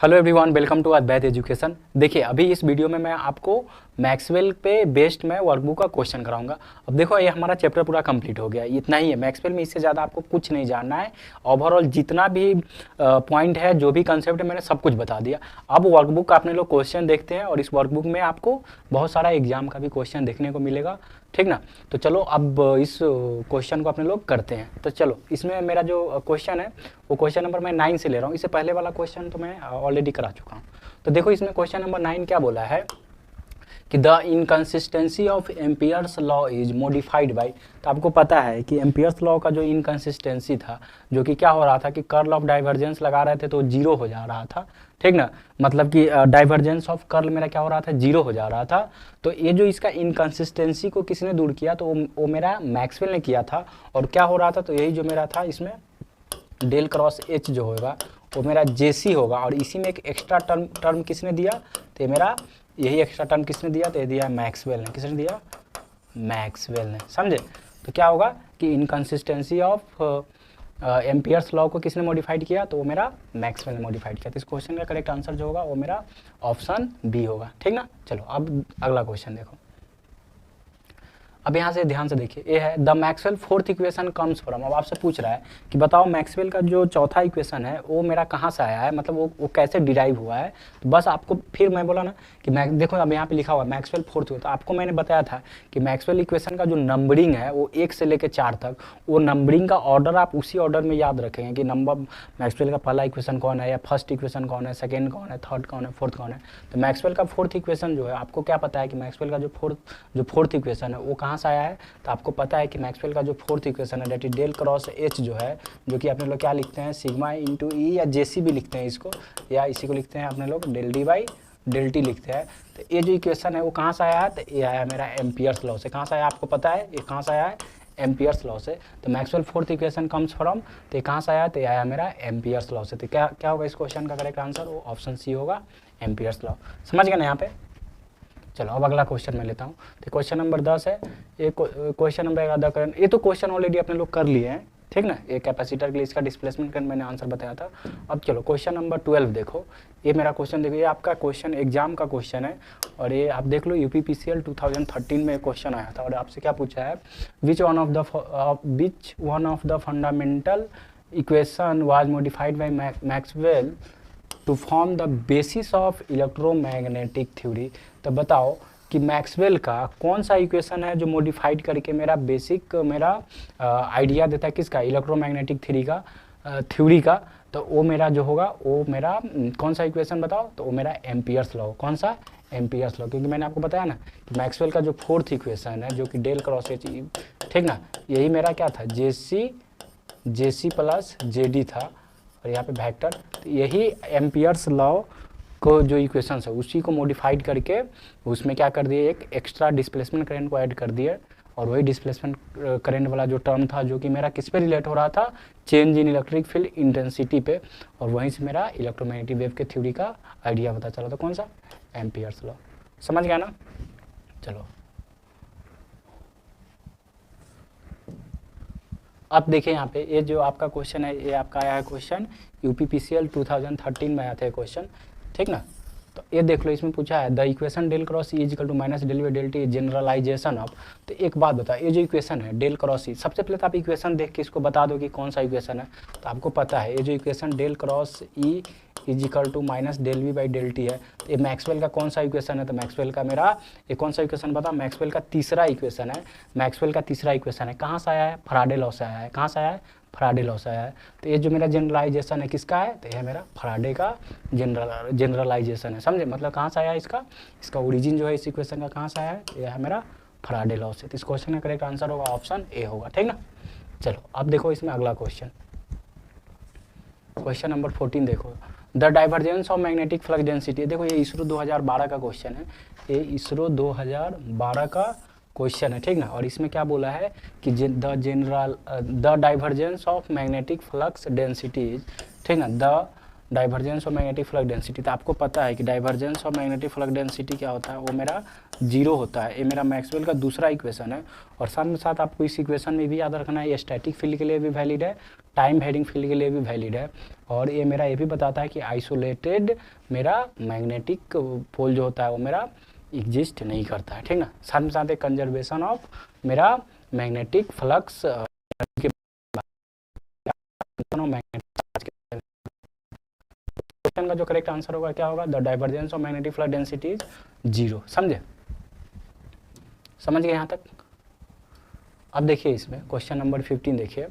Hello everyone, welcome to Advait education. देखिए, अभी इस वीडियो में मैं आपको मैक्सवेल पे बेस्ड मैं वर्कबुक का क्वेश्चन कराऊंगा। अब देखो, ये हमारा चैप्टर पूरा कंप्लीट हो गया, इतना ही है मैक्सवेल में, इससे ज़्यादा आपको कुछ नहीं जानना है। ओवरऑल जितना भी पॉइंट है, जो भी कंसेप्ट है, मैंने सब कुछ बता दिया। अब वर्कबुक का अपने लोग क्वेश्चन देखते हैं और इस वर्कबुक में आपको बहुत सारा एग्जाम का भी क्वेश्चन देखने को मिलेगा, ठीक ना। तो चलो अब इस क्वेश्चन को अपने लोग करते हैं। तो चलो, इसमें मेरा जो क्वेश्चन है वो क्वेश्चन नंबर मैं 9 से ले रहा हूँ। इससे पहले वाला क्वेश्चन तो मैं ऑलरेडी करा चुका हूँ। तो देखो, इसमें क्वेश्चन नंबर 9 क्या बोला है कि the inconsistency of Ampere's law is modified by. तो आपको पता है कि एम्पियर्स लॉ का जो इनकन्सिस्टेंसी था, जो कि क्या हो रहा था कि कर्ल ऑफ डाइवर्जेंस लगा रहे थे तो जीरो हो जा रहा था, ठीक ना। मतलब कि डाइवर्जेंस ऑफ कर्ल मेरा क्या हो रहा था, जीरो हो जा रहा था। तो ये जो इसका इनकन्सिस्टेंसी को किसने दूर किया, तो वो मेरा मैक्सवेल ने किया था। और क्या हो रहा था, तो यही जो मेरा था, इसमें डेल क्रॉस एच जो होगा वो मेरा जेसी होगा। और इसी में एक एक्स्ट्रा टर्म किसने दिया, तो मेरा यही एक्स्ट्रा टर्म किसने दिया, तो ये दिया मैक्सवेल ने। किसने दिया, मैक्सवेल ने, समझे। तो क्या होगा कि इनकन्सिस्टेंसी ऑफ एम्पियर्स लॉ को किसने मॉडिफाइड किया, तो वो मेरा मैक्सवेल ने मॉडिफाइड किया। तो इस क्वेश्चन का करेक्ट आंसर जो होगा वो मेरा ऑप्शन बी होगा, ठीक ना। चलो अब अगला क्वेश्चन देखो। अब यहाँ से ध्यान से देखिए, ये है the Maxwell fourth equation comes from. अब आपसे पूछ रहा है कि बताओ मैक्सवेल का जो चौथा इक्वेशन है वो मेरा कहाँ से आया है, मतलब वो कैसे डिराइव हुआ है। तो बस आपको फिर मैं बोला ना कि देखो, अब यहाँ पे लिखा हुआ है मैक्सवेल फोर्थ। तो आपको मैंने बताया था कि मैक्सवेल इक्वेशन का जो नंबरिंग है वो 1 से लेकर 4 तक, वो नंबरिंग का ऑर्डर आप उसी ऑर्डर में याद रखेंगे कि नंबर मैक्सवेल का पहला इक्वेशन कौन है, या फर्स्ट इक्वेशन कौन है, सेकेंड कौन है, थर्ड कौन है, फोर्थ कौन है। तो मैक्सवेल का फोर्थ इक्वेशन जो है, आपको क्या पता है कि मैक्सवेल का जो फोर्थ इक्वेशन है वो कहाँ से आया है। तो आपको पता है कि मैक्सवेल का जो फोर्थ इक्वेशन है that is del cross H जो है, जो कि अपने लोग क्या लिखते हैं, सिग्मा इंटू ई या जेसी भी लिखते हैं इसको, या इसी को लिखते हैं अपने लोग del D by del T लिखते हैं। तो ये जो इक्वेशन है वो कहाँ से आया है, तो ये आया मेरा एम्पियर्स लॉ से। कहाँ से आया आपको पता है, ये कहाँ से आया है, एम्पियर्स लॉ से। तो Maxwell fourth equation comes from, तो ये कहाँ से आया, तो ये आया मेरा एम्पियर्स लॉ से। तो क्या होगा इस क्वेश्चन का करेक्ट आंसर, वो ऑप्शन सी होगा, एम्पियर्स लॉ। समझ गए ना यहाँ पे। चलो अब अगला क्वेश्चन मैं लेता हूँ। तो क्वेश्चन नंबर 10 है, ये क्वेश्चन नंबर 11 करंट। ये तो क्वेश्चन ऑलरेडी अपने लोग कर लिए हैं, ठीक ना। ये कैपेसिटर के लिए इसका डिस्प्लेसमेंट करंट मैंने आंसर बताया था। अब चलो क्वेश्चन नंबर 12 देखो। ये मेरा क्वेश्चन देखो, ये आपका क्वेश्चन एग्जाम का क्वेश्चन है। और ये आप देख लो, यूपीपीसीएल 2013 में क्वेश्चन आया था। और आपसे क्या पूछा है, which one of the fundamental equation was modified by Maxwell to form the basis of electromagnetic theory. तो बताओ कि मैक्सवेल का कौन सा इक्वेशन है जो मॉडिफाइड करके मेरा बेसिक मेरा आइडिया देता है किसका, इलेक्ट्रोमैग्नेटिक थ्योरी का। तो वो मेरा जो होगा वो मेरा कौन सा इक्वेशन बताओ, तो वो मेरा एम्पियर्स लॉ। कौन सा, एम्पियर्स लॉ। क्योंकि मैंने आपको बताया ना कि मैक्सवेल का जो फोर्थ इक्वेशन है जो कि डेल क्रॉस एच, ठीक ना, यही मेरा क्या था, जेसी प्लस जेडी था। और यहाँ पे वेक्टर, तो यही एम्पियर्स लॉ को जो इक्वेशंस है उसी को मॉडिफाइड करके उसमें क्या कर दिए, एक एक्स्ट्रा डिस्प्लेसमेंट करंट को ऐड कर दिए। और वही डिस्प्लेसमेंट करंट वाला जो टर्म था, जो कि मेरा किस पे रिलेट हो रहा था, change in electric field intensity पे। और वहीं से मेरा इलेक्ट्रोमैग्नेटिक वेव के थ्योरी का आइडिया पता चला था। कौन सा, एम्पियर्स लॉ। समझ गया ना। चलो अब देखिए यहाँ पे, ये जो आपका क्वेश्चन है, ये आपका आया है क्वेश्चन यूपीपीसीएल 2013 में आया था क्वेश्चन, ठीक ना। तो ये देख लो, इसमें पूछा है the equation del cross E equal to minus del by del T generalization of. तो एक बात बता, ये जो इक्वेशन है डेल क्रॉस ई, सबसे पहले तो आप इक्वेशन देख के इसको बता दो कि कौन सा इक्वेशन है। तो आपको पता है ये जो equation del cross E is equal to minus del V by del T है। तो ये मैक्सवेल का कौन सा इक्वेशन है, तो मैक्सवेल का मेरा ये कौन सा इक्वेशन बता, मैक्सवेल का तीसरा इक्वेशन है। मैक्सवेल का तीसरा इक्वेशन है, कहाँ से आया है, फैराडे लॉ से आया है। कहाँ से आया है, फैराडे लॉ से आया है। तो ये जो मेरा जनरलाइजेशन है किसका है, तो यह मेरा फैराडे का जनरलाइजेशन है। समझे, मतलब कहाँ से आया है, इसका ओरिजिन जो है इस इक्वेशन का कहाँ से आया है, यह है मेरा फैराडे लॉ से। तो इस क्वेश्चन का करेक्ट आंसर होगा ऑप्शन ए होगा, ठीक ना। चलो अब देखो इसमें अगला क्वेश्चन, क्वेश्चन नंबर 14 देखो। The divergence of magnetic flux density. देखो ये इसरो 2012 का क्वेश्चन है, ये इसरो 2012 का क्वेश्चन है, ठीक ना। और इसमें क्या बोला है कि the divergence of magnetic flux density, ठीक ना, the divergence of magnetic flux density. तो आपको पता है कि divergence of magnetic flux density क्या होता है, वो मेरा जीरो होता है। ये मेरा मैक्सवेल का दूसरा इक्वेशन है। और साथ में साथ आपको इस इक्वेशन में भी याद रखना है, ये स्टैटिक फील्ड के लिए भी वैलिड है, टाइम वेरिंग फील्ड के लिए भी वैलिड है। और ये मेरा ये भी बताता है कि आइसोलेटेड मेरा मैग्नेटिक पोल जो होता है वो मेरा एग्जिस्ट नहीं करता है, ठीक ना। साथ में साथ एक कंजर्वेशन ऑफ मेरा मैग्नेटिक फ्लक्स क्वेश्चन का जो करेक्ट आंसर होगा क्या होगा, the divergence of magnetic flux density is 0। समझे, समझ गए यहाँ तक। अब देखिए इसमें क्वेश्चन नंबर 15 देखिए,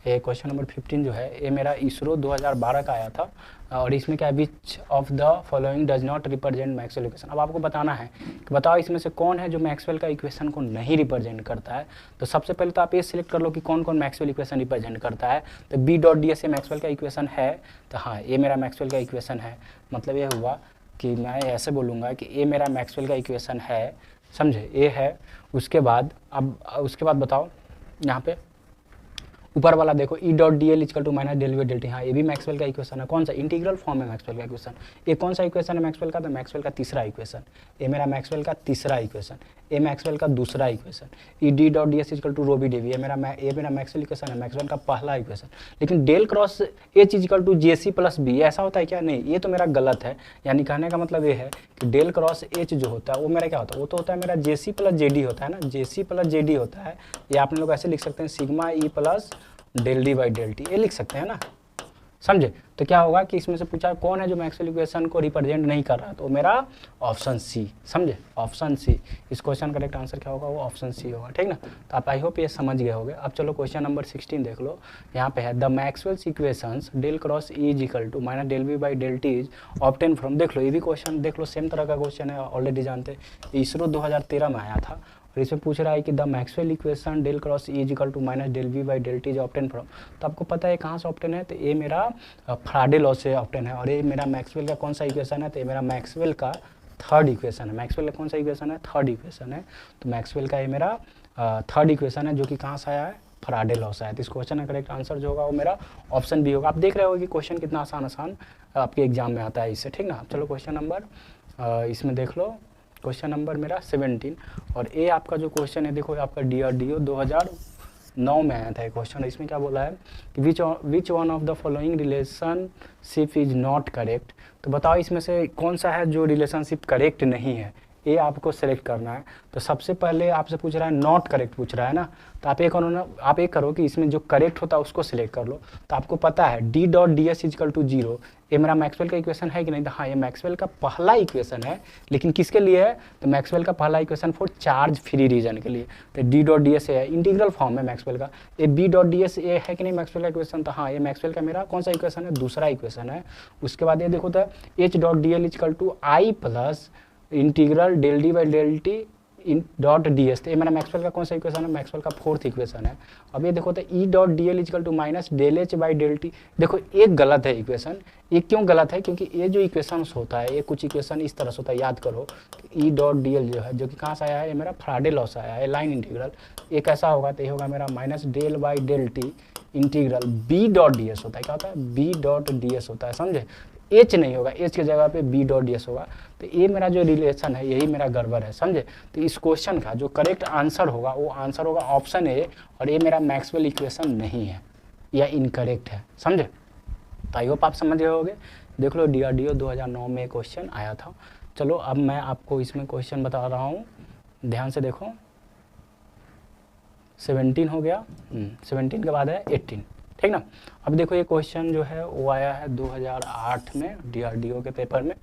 ये क्वेश्चन नंबर 15 जो है ये मेरा इसरो 2012 का आया था और इसमें क्या है, विच of the following does not represent Maxwell equation. अब आपको बताना है कि बताओ इसमें से कौन है जो मैक्सवेल का इक्वेशन को नहीं रिप्रेजेंट करता है। तो सबसे पहले तो आप ये सिलेक्ट कर लो कि कौन कौन मैक्सवेल इक्वेशन रिप्रेजेंट करता है। तो B dot D S Maxwell का इक्वेशन है, तो हाँ ये मेरा मैक्सवेल का इक्वेशन है। मतलब ये हुआ कि मैं ऐसे बोलूँगा कि ये मेरा मैक्सवेल का इक्वेशन है, समझे, ये है। उसके बाद अब उसके बाद बताओ यहाँ पे ऊपर वाला देखो, E dot D L is equal to minus del V del T, हाँ ये भी मैक्सवेल का इक्वेशन है। कौन सा, इंटीग्रल फॉर्म है मैक्सवेल का इक्वेशन। ये कौन सा इक्वेशन है मैक्सवेल का, तो मैक्सवेल का तीसरा इक्वेशन। ये मेरा मैक्सवेल का तीसरा इक्वेशन, ये मैक्सवेल का दूसरा equation. E D dot D S is equal to rho B D V, ये मेरा मैक्सवेल इक्वेशन है, मैक्सवेल का पहला इक्वेशन। लेकिन del cross H is equal to J C plus B, ऐसा होता है क्या, नहीं, ये तो मेरा गलत है। यानी कहने का मतलब ये है कि डेल क्रॉस एच जो होता है वो मेरा क्या होता है, वो तो होता है मेरा जे सी प्लस जे डी होता है ना, जे सी प्लस जे डी होता है। ये आप लोग ऐसे लिख सकते हैं, sigma E plus del D by del T, ये लिख सकते हैं ना, समझे। तो क्या होगा कि इसमें से पूछा कौन है जो मैक्सवेल इक्वेशन को रिप्रेजेंट नहीं कर रहा, तो मेरा ऑप्शन सी, समझे, ऑप्शन सी। इस क्वेश्चन का करेक्ट आंसर क्या होगा, वो ऑप्शन सी होगा, ठीक ना। तो आप आई होप ये समझ गए होंगे। अब चलो क्वेश्चन नंबर 16 देख लो, यहाँ पे है the Maxwell's equations del cross E is equal to minus del V by del T is obtain from, देख लो ये भी क्वेश्चन देख लो, सेम तरह का क्वेश्चन है, ऑलरेडी जानते, इसरो 2013 में आया था। और इसमें पूछ रहा है कि the Maxwell equation del cross E equal to minus del V by del T is obtain from. तो आपको पता है कहाँ से ऑब्टेन है, तो ये मेरा फैराडे लॉ से ऑब्टेन है। और ये मेरा मैक्सवेल का कौन सा इक्वेशन है, तो ये मेरा मैक्सवेल का थर्ड इक्वेशन है। मैक्सवेल का कौन सा इक्वेशन है, थर्ड इक्वेशन है। तो मैक्सवेल का ये मेरा थर्ड इक्वेशन है जो कि कहाँ से आया है, फैराडे लॉ से आया। तो इस क्वेश्चन का करेक्ट आंसर जो होगा वो मेरा ऑप्शन बी होगा। आप देख रहे हो कि क्वेश्चन कितना आसान आसान आपके एग्जाम में आता है इससे, ठीक ना। चलो क्वेश्चन नंबर इसमें देख लो, क्वेश्चन नंबर मेरा 17 और ये आपका जो क्वेश्चन है देखो, आपका DRDO 2009 में आया था क्वेश्चन। इसमें क्या बोला है कि विच one of the following relationship is not correct. तो बताओ इसमें से कौन सा है जो रिलेशनशिप करेक्ट नहीं है, ये आपको सेलेक्ट करना है। तो सबसे पहले आपसे पूछ रहा है नॉट करेक्ट पूछ रहा है ना, तो आप एक करो कि इसमें जो करेक्ट होता है उसको सिलेक्ट कर लो। तो आपको पता है D dot D S is equal to 0, ये मेरा मैक्सवेल का इक्वेशन है कि नहीं, तो हाँ ये मैक्सवेल का पहला इक्वेशन है। लेकिन किसके लिए है, तो मैक्सवेल का पहला equation for charge free region के लिए। तो डी डॉट डी एस है, इंटीग्रल फॉर्म है मैक्सवेल का। ये बी डॉट डी एस ये है कि नहीं मैक्सवेल का इक्वेशन, तो हाँ ये मैक्सवेल का मेरा कौन सा इक्वेशन है, दूसरा इक्वेशन है। उसके बाद ये देखो तो H dot D L is equal to I plus integral del D by del T in dot D S, ये मेरा मैक्सवेल का कौन सा इक्वेशन है, मैक्सवेल का फोर्थ इक्वेशन है। अब ये देखो तो E dot D L is equal to minus del H by del T, देखो एक गलत है इक्वेशन। ये क्यों गलत है, क्योंकि ये जो इक्वेशन होता है, ये कुछ इक्वेशन इस तरह से होता है, याद करो ई डॉट डी एल जो है, जो कि कहाँ से आया है, ये मेरा फैराडे लॉ से आया है, लाइन इंटीग्रल। ये कैसा होगा, तो ये होगा मेरा minus del by del T integral B dot D S होता है, क्या होता है, बी डॉट डी एस होता है, समझे। एच नहीं होगा, एच की जगह पे बी डॉट डी एस होगा। तो ये मेरा जो रिलेशन है यही मेरा गड़बड़ है, समझे। तो इस क्वेश्चन का जो करेक्ट आंसर होगा वो आंसर होगा ऑप्शन ए, और ये मेरा मैक्सवेल इक्वेशन नहीं है या इनकरेक्ट है, समझे। तो आई होप आप समझ गए होंगे। देख लो DRDO 2009 में क्वेश्चन आया था। चलो अब मैं आपको इसमें क्वेश्चन बता रहा हूँ, ध्यान से देखो। 17 हो गया, 17 के बाद है 18, ठीक ना। अब देखो ये क्वेश्चन जो है वो आया है 2008 में DRDO के पेपर में,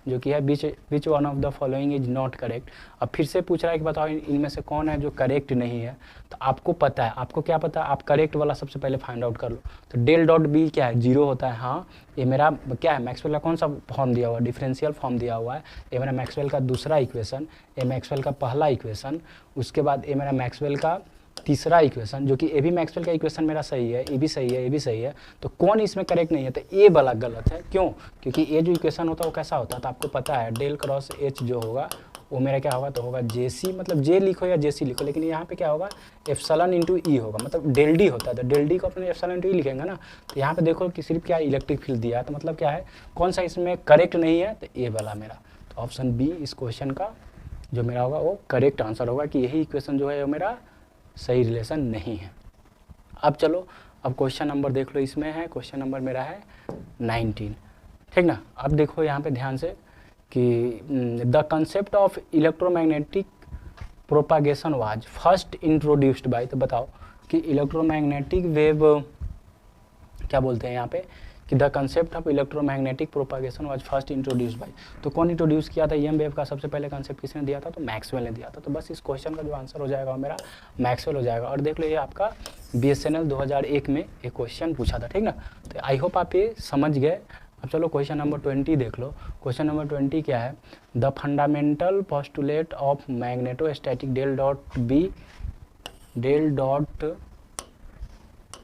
जो कि है which one of the following is not correct. अब फिर से पूछ रहा है कि बताओ इनमें से कौन है जो करेक्ट नहीं है। तो आपको पता है, आपको क्या पता है, आप करेक्ट वाला सबसे पहले फाइंड आउट कर लो। तो डेल डॉट बी क्या है, 0 होता है, हाँ ये मेरा क्या है, मैक्सवेल का कौन सा फॉर्म दिया हुआ है, डिफरेंशियल फॉर्म दिया हुआ है। ये मेरा मैक्सवेल का दूसरा इक्वेशन, ये मैक्सवेल का पहला इक्वेशन। उसके बाद ये मेरा मैक्सवेल का तीसरा इक्वेशन, जो कि ए भी मैक्सवेल का इक्वेशन मेरा सही है, ए भी सही है, ए भी सही है। तो कौन इसमें करेक्ट नहीं है, तो ए वाला गलत है। क्यों, क्योंकि ए जो इक्वेशन होता है वो कैसा होता है, तो आपको पता है डेल क्रॉस एच जो होगा वो मेरा क्या होगा, तो होगा जे सी, मतलब जे लिखो या जे सी लिखो, लेकिन यहाँ पे क्या होगा, एप्सिलॉन इंटू ई होगा, मतलब डेल डी होता है। तो डेल डी को अपने एप्सिलॉन इंटू ई लिखेंगे ना। तो यहाँ पे देखो कि सिर्फ क्या इलेक्ट्रिक फील्ड दिया है, तो मतलब क्या है, कौन सा इसमें करेक्ट नहीं है, तो ए वाला मेरा। तो ऑप्शन बी इस क्वेश्चन का जो मेरा होगा वो करेक्ट आंसर होगा, कि यही इक्वेशन जो है वो मेरा सही रिलेशन नहीं है। अब चलो अब क्वेश्चन नंबर देख लो, इसमें है क्वेश्चन नंबर मेरा है 19, ठीक ना। अब देखो यहाँ पे ध्यान से कि the concept of electromagnetic propagation was first introduced by, तो बताओ कि इलेक्ट्रोमैग्नेटिक वेव क्या बोलते हैं यहाँ पे कि the concept of electromagnetic propagation was first introduced by. तो कौन इंट्रोड्यूस किया था ईएम वेव का सबसे पहले कंसेप्ट किसने दिया था? तो मैक्सवेल ने दिया था। तो बस इस क्वेश्चन का जो आंसर हो जाएगा मेरा मैक्सवेल हो जाएगा। और देख लो ये आपका बीएसएनएल 2001 में एक क्वेश्चन पूछा था, ठीक ना। तो आई होप आप ये समझ गए। अब चलो क्वेश्चन नंबर 20 देख लो। क्वेश्चन नंबर 20 क्या है? The fundamental postulate of magnetostatic del dot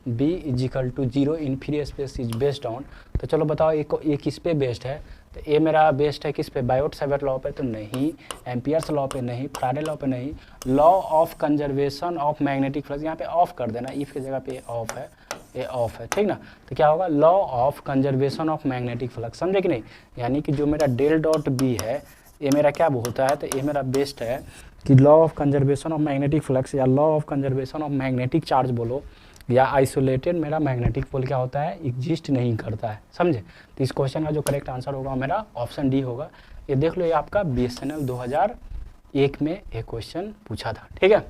B is equal to 0 in free space is based on. तो चलो बताओ ये किस पे बेस्ड है? तो ये मेरा बेस्ड है किस पे? बायोट-सावर्ट लॉ पे तो नहीं, एम्पियर्स लॉ पे नहीं, फैराडे लॉ पे नहीं, law of conservation of magnetic flux. यहाँ पे ऑफ कर देना, इफ की जगह पे ऑफ है, ये ऑफ है, ठीक ना। तो क्या होगा? Law of conservation of magnetic flux, समझे कि नहीं। यानी कि जो मेरा डेल डॉट बी है ये मेरा क्या होता है? तो ये मेरा बेस्ड है कि law of conservation of magnetic flux या law of conservation of magnetic charge बोलो या आइसोलेटेड मेरा मैग्नेटिक पोल क्या होता है? एग्जिस्ट नहीं करता है, समझे। तो इस क्वेश्चन का जो करेक्ट आंसर होगा मेरा ऑप्शन डी होगा। ये देख लो, ये आपका बीएसएनएल 2001 में एक क्वेश्चन पूछा था, ठीक है।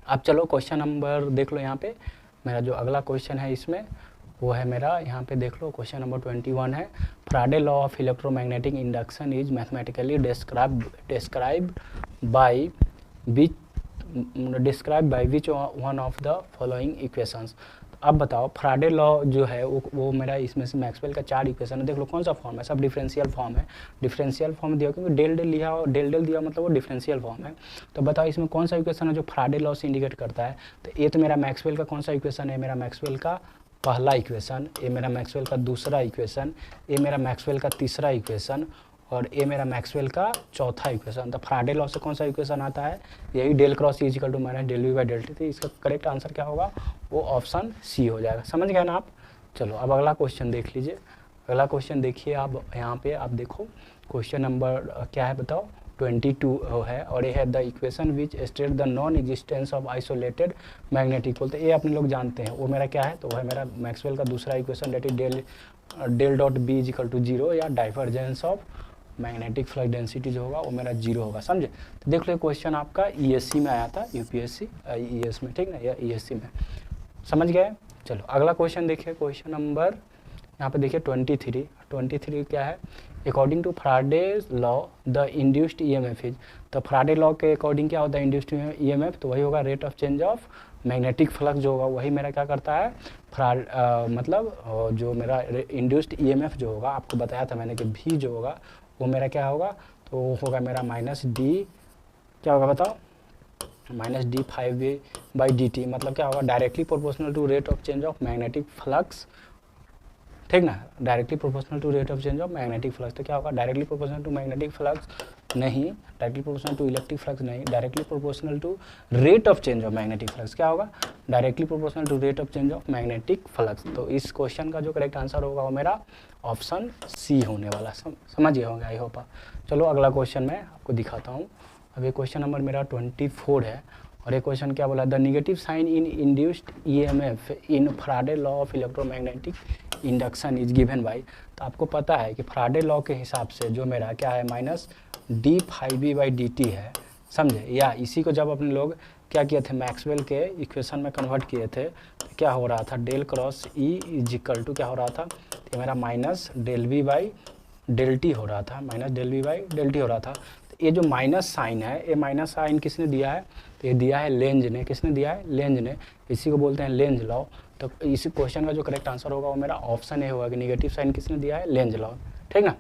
अब चलो क्वेश्चन नंबर देख लो। यहाँ पे मेरा जो अगला क्वेश्चन है इसमें वो है मेरा, यहाँ पे देख लो क्वेश्चन नंबर 21 है। Faraday law of electromagnetic induction is mathematically described by which one of the following equations. अब बताओ फैराडे लॉ जो है वो मेरा इसमें से मैक्सवेल का 4 इक्वेशन है। देख लो कौन सा फॉर्म है? सब डिफरेंशियल फॉर्म है। डिफरेंशियल फॉर्म दिया क्योंकि डेल डेल दिया मतलब वो डिफरेंशियल फॉर्म है। तो बताओ इसमें कौन सा इक्वेशन है जो फैराडे लॉ से इंडिकेट करता है? तो ये तो मेरा मैक्सवेल का कौन सा इक्वेशन है? मेरा मैक्सवेल का पहला इक्वेशन, ये मेरा मैक्सवेल का दूसरा इक्वेशन, ये मेरा मैक्सवेल का तीसरा इक्वेशन और ये मेरा मैक्सवेल का चौथा इक्वेशन। तो फैराडे लॉ से कौन सा इक्वेशन आता है? यही del cross E equal to minus del V by del T. तो इसका करेक्ट आंसर क्या होगा? वो ऑप्शन सी हो जाएगा। समझ गए ना आप? चलो अब अगला क्वेश्चन देख लीजिए। अगला क्वेश्चन देखिए आप, यहाँ पे आप देखो क्वेश्चन नंबर क्या है बताओ? 22 है और ये है the equation which state the non existence of isolated magnetic pole. तो ये अपने लोग जानते हैं, वो मेरा क्या है? तो वो है मेरा मैक्सवेल का दूसरा equation, that is del dot B is equal to 0 या divergence of magnetic flux density जो होगा वो मेरा 0 होगा, समझे। तो देख लो क्वेश्चन आपका ईएससी में आया था, यूपीएससी ईएस में, ठीक ना, या ईएससी में, समझ गए। चलो अगला क्वेश्चन देखिए। क्वेश्चन नंबर यहाँ पे देखिए 23 क्या है? According to Faraday's law the induced EMF is. तो फैराडे लॉ के अकॉर्डिंग क्या होता है इंड्यूस्ड ईएमएफ? तो वही होगा rate of change of magnetic flux जो होगा वही मेरा क्या करता है? मतलब जो मेरा इंड्यूस्ड ईएमएफ जो होगा, आपको बताया था मैंने कि भी जो होगा वो मेरा क्या होगा? तो होगा मेरा माइनस डी, क्या होगा बताओ? Minus D 5 by D T. मतलब क्या होगा? Directly proportional to rate of change of magnetic flux, ठीक ना, directly proportional to rate of change of magnetic flux. तो क्या होगा? Directly proportional to magnetic flux नहीं, directly proportional to electric flux नहीं, directly proportional to rate of change of magnetic flux. क्या होगा? Directly proportional to rate of change of magnetic flux. तो इस question का जो करेक्ट आंसर होगा वो मेरा ऑप्शन सी होने वाला, समझ गए होंगे आई होप। चलो अगला क्वेश्चन मैं आपको दिखाता हूँ। अब ये क्वेश्चन नंबर मेरा 24 है और ये क्वेश्चन क्या बोला? The negative sign in induced EMF in Faraday law of electromagnetic induction is given by. तो आपको पता है कि फैराडे लॉ के हिसाब से जो मेरा क्या है? Minus D 5 by D T है, समझे। या इसी को जब अपने लोग क्या किए थे? मैक्सवेल के इक्वेशन में कन्वर्ट किए थे तो क्या हो रहा था? Del cross E is equal to क्या हो रहा था? तो मेरा minus del V by del T हो रहा था, minus del V by del T हो रहा था। तो ये जो माइनस साइन है, ये माइनस साइन किसने दिया है? तो ये दिया है लेंज ने। किसने दिया है? लेंज ने। इसी को बोलते हैं लेंज लॉ। तो इसी क्वेश्चन का जो करेक्ट आंसर होगा वो मेरा ऑप्शन ए होगा कि नेगेटिव साइन किसने दिया है? लेंज लॉ, ठीक ना।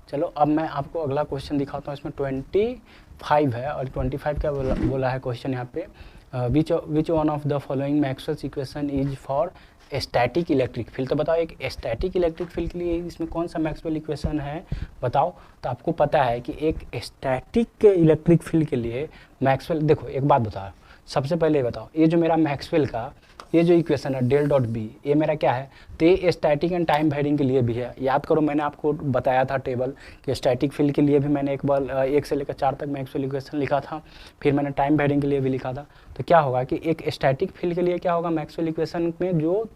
चलो अब मैं आपको अगला क्वेश्चन दिखाता हूँ। इसमें 25 है और 25 क्या बोला है क्वेश्चन यहाँ पे? विच one of the following Maxwell's equation is for static electric field. तो बताओ एक स्टैटिक इलेक्ट्रिक फील्ड के लिए इसमें कौन सा मैक्सवेल इक्वेशन है बताओ। तो आपको पता है कि एक स्टैटिक इलेक्ट्रिक फील्ड के लिए मैक्सवेल, देखो एक बात बताओ, सबसे पहले बताओ ये जो मेरा मैक्सवेल का ये जो इक्वेशन है डेल डॉट बी, ये मेरा क्या है, तो ये स्टैटिक एंड टाइम वेरिंग के लिए भी है। याद करो मैंने आपको बताया था टेबल कि स्टैटिक फील्ड के लिए भी मैंने एक बार 1 से लेकर 4 तक मैक्सवेल इक्वेशन लिखा था, फिर मैंने टाइम वेरिंग के लिए भी लिखा था। तो क्या होगा कि एक स्टैटिक फील्ड के लिए क्या होगा, मैक्सवेल इक्वेशन में जो